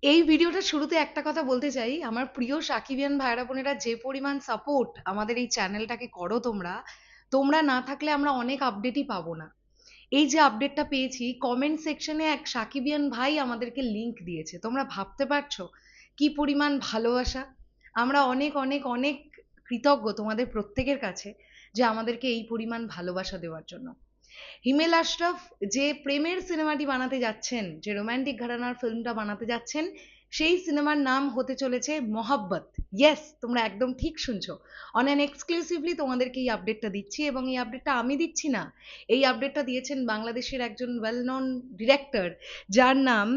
এই ভিডিওটা শুরুতে একটা কথা বলতে চাই, আমার প্রিয় সাকিবিয়ান ভাইরা বোনেরা যে পরিমাণ সাপোর্ট আমাদের এই চ্যানেলটাকে করো তোমরা, তোমরা না থাকলে আমরা অনেক আপডেটই পাবো না। এই যে আপডেটটা পেয়েছি, কমেন্ট সেকশনে এক সাকিবিয়ান ভাই আমাদেরকে লিংক দিয়েছে, তোমরা ভাবতে পারছো কি পরিমাণ ভালোবাসা। আমরা অনেক অনেক অনেক কৃতজ্ঞ তোমাদের প্রত্যেকের কাছে যে আমাদেরকে এই পরিমাণ ভালোবাসা দেওয়ার জন্য। হিমেল আশরাফ যে প্রেমের সিনেমাটি বানাতে যাচ্ছেন, যে রোমান্টিক ঘরানার ফিল্মটা বানাতে যাচ্ছেন, সেই সিনেমার নাম হতে চলেছে মহাব্বত। ইয়েস, তোমরা একদম ঠিক শুনছো। অন অ্যান এক্সক্লুসিভলি তোমাদেরকে এই আপডেটটা দিচ্ছি, এবং এই আপডেটটা আমি দিচ্ছি না, এই আপডেটটা দিয়েছেন বাংলাদেশের একজন ওয়েল নন ডিরেক্টর, যার নাম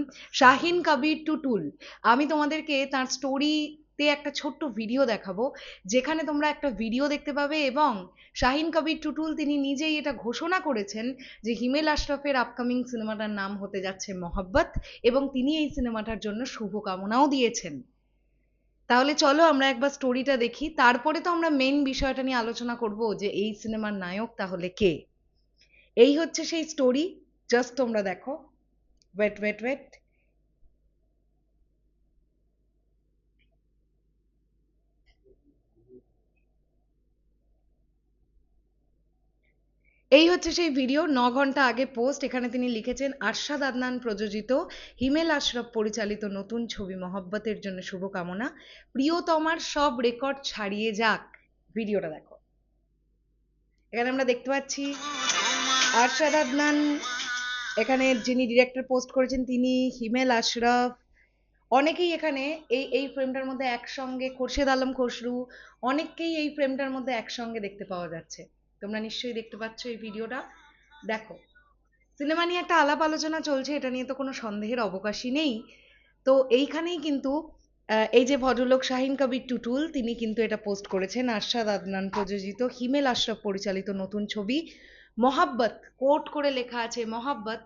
শাহিন কবির টুটুল। আমি তোমাদেরকে তার স্টোরিতে একটা ছোট্ট ভিডিও দেখাবো, যেখানে তোমরা একটা ভিডিও দেখতে পাবে, এবং শাহিন কবির টুটুল তিনি নিজেই এটা ঘোষণা করেছেন যে হিমেল আশরাফের আপকামিং সিনেমাটার নাম হতে যাচ্ছে মহাব্বত, এবং তিনি এই সিনেমাটার জন্য শুভকামনাও দিয়েছেন। তাহলে চলো আমরা একবার স্টোরিটা দেখি, তারপরে তো আমরা মেইন বিষয়টা নিয়ে আলোচনা করব যে এই সিনেমার নায়ক তাহলে কে। এই হচ্ছে সেই স্টোরি, জাস্ট তোমরা দেখো। Wait wait wait. এই হচ্ছে সেই ভিডিও, 9 ঘন্টা আগে পোস্ট। এখানে তিনি লিখেছেন, আরশাদ আদনান প্রযোজিত, হিমেল আশরাফ পরিচালিত নতুন ছবি মহব্বতের জন্য শুভকামনা, প্রিয়তমার সব রেকর্ড ছাড়িয়ে যাক। ভিডিওটা দেখো। এখানে আমরা দেখতে পাচ্ছি আরশাদ আদনান, এখানে যিনি ডিরেক্টর পোস্ট করেছেন তিনি, হিমেল আশরাফ, অনেকেই এখানে এই এই ফ্রেমটার মধ্যে একসঙ্গে, খোরশেদ আলম খসরু, অনেককেই এই ফ্রেমটার মধ্যে একসঙ্গে দেখতে পাওয়া যাচ্ছে। তোমরা নিশ্চয়ই দেখতে পাচ্ছ এই ভিডিওটা, দেখো। সিনেমা নিয়ে একটা আলাপ আলোচনা চলছে, এটা নিয়ে তো কোনো সন্দেহের অবকাশই নেই। তো এইখানেই কিন্তু এই যে ভদ্রলোক শাহিন কবির টুটুল, তিনি কিন্তু এটা পোস্ট করেছেন, আরশাদ আদনান প্রযোজিত, হিমেল আশরাফ পরিচালিত নতুন ছবি মহাব্বত, কোট করে লেখা আছে মহাব্বত,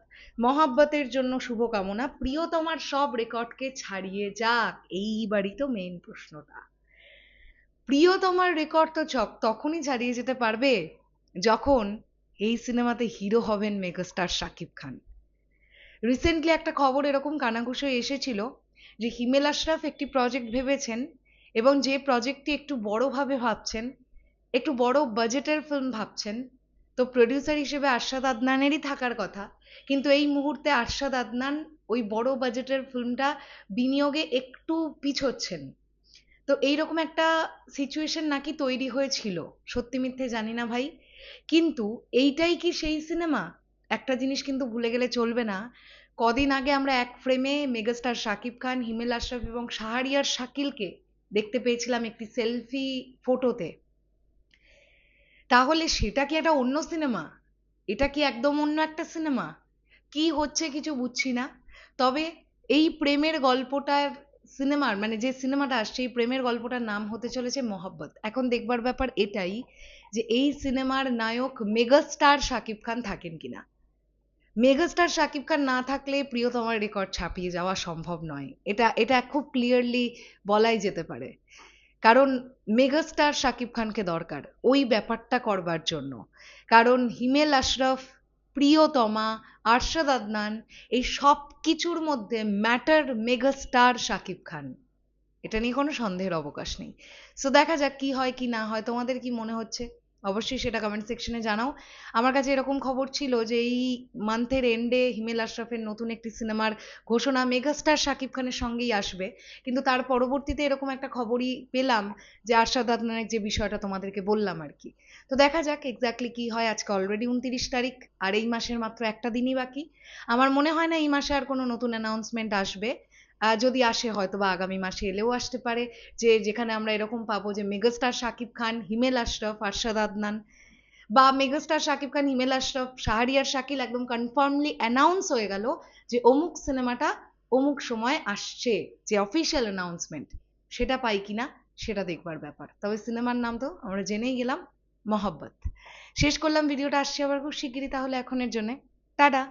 মহাব্বতের জন্য শুভকামনা, প্রিয়তমার সব রেকর্ডকে ছাড়িয়ে যাক। এইবারই তো মেইন প্রশ্নটা। প্রিয়তমার রেকর্ড তো তখনই ছাড়িয়ে যেতে পারবে যখন এই সিনেমাতে হিরো হবেন মেগাস্টার শাকিব খান। রিসেন্টলি একটা খবর এরকম কানাঘুষো এসেছিল যে হিমেল আশরাফ একটি প্রজেক্ট ভেবেছেন, এবং যে প্রজেক্টটি একটু বড়ভাবে ভাবছেন, একটু বড় বাজেটের ফিল্ম ভাবছেন। তো প্রডিউসার হিসেবে আরশাদ আদনানেরই থাকার কথা, কিন্তু এই মুহূর্তে আরশাদ আদনান ওই বড় বাজেটের ফিল্মটা বিনিয়োগে একটু পিছোচ্ছেন। তো এইরকম একটা সিচুয়েশন নাকি তৈরি হয়েছিল, সত্যি মিথ্যে জানি না ভাই। কিন্তু এইটাই কি সেই সিনেমা? একটা জিনিস কিন্তু ভুলে গেলে চলবে না, কদিন আগে আমরা এক ফ্রেমে মেগাস্টার শাকিব খান, হিমেল আশরাফ এবং শাহরিয়ার শাকিলকে দেখতে পেয়েছিলাম একটি সেলফি ফটোতে। তাহলে সেটা কি একটা অন্য সিনেমা? এটা কি একদম অন্য একটা সিনেমা? কি হচ্ছে কিছু বুঝছি না। তবে এই প্রেমের গল্পটার সিনেমার, মানে যে সিনেমাটা আসছে, এই প্রেমের গল্পটার নাম হতে চলেছে মহব্বত। এখন দেখবার ব্যাপার এটাই যে এই সিনেমার নায়ক মেগাস্টার শাকিব খান থাকেন কিনা। মেগাস্টার শাকিব খান না থাকলে প্রিয়তমার রেকর্ড ছাপিয়ে যাওয়া সম্ভব নয়, এটা এটা খুব ক্লিয়ারলি বলাই যেতে পারে। কারণ মেগাস্টার শাকিব খানকে দরকার ওই ব্যাপারটা করবার জন্য। কারণ হিমেল আশরাফ, প্রিয়তমা, আরশাদ আদনান, এই সব কিছুর মধ্যে ম্যাটার মেগাস্টার শাকিব খান। এটা নিয়ে কোনো সন্দেহের অবকাশ নেই। সো দেখা যাক কি হয় কি না হয়। তোমাদের কি মনে হচ্ছে অবশ্যই সেটা কমেন্ট সেকশনে জানাও। আমার কাছে এরকম খবর ছিল যে এই মান্থের এন্ডে হিমেল আশরাফের নতুন একটি সিনেমার ঘোষণা মেগাস্টার শাকিব খানের সঙ্গেই আসবে, কিন্তু তার পরবর্তীতে এরকম একটা খবরই পেলাম যে আরশাদ আদনানের যে বিষয়টা তোমাদেরকে বললাম আর কি। তো দেখা যাক এক্স্যাক্টলি কি হয়। আজকে অলরেডি 29 তারিখ, আর এই মাসের মাত্র একটা দিনই বাকি। আমার মনে হয় না এই মাসে আর কোনো নতুন অ্যানাউন্সমেন্ট আসবে। যদি আসে হয়তো বা আগামী মাসে এলেও আসতে পারে, যে যেখানে আমরা এরকম পাবো যে মেগাস্টার শাকিব খান, হিমেল আশরাফ, আরশাদ আদনান, বা মেগাস্টার শাকিব খান, হিমেল আশরাফ, শাহরিয়ার শাকিল একদম কনফার্মলি অ্যানাউন্স হয়ে গেল যে অমুক সিনেমাটা অমুক সময় আসছে, যে অফিসিয়াল অ্যানাউন্সমেন্ট। সেটা পাই কিনা সেটা দেখবার ব্যাপার। তবে সিনেমার নাম তো আমরা জেনেই গেলাম, মহব্বত। শেষ করলাম ভিডিওটা, আসছে আবার খুব শিগগিরই তাহলে এখনের জন্য। টাটা।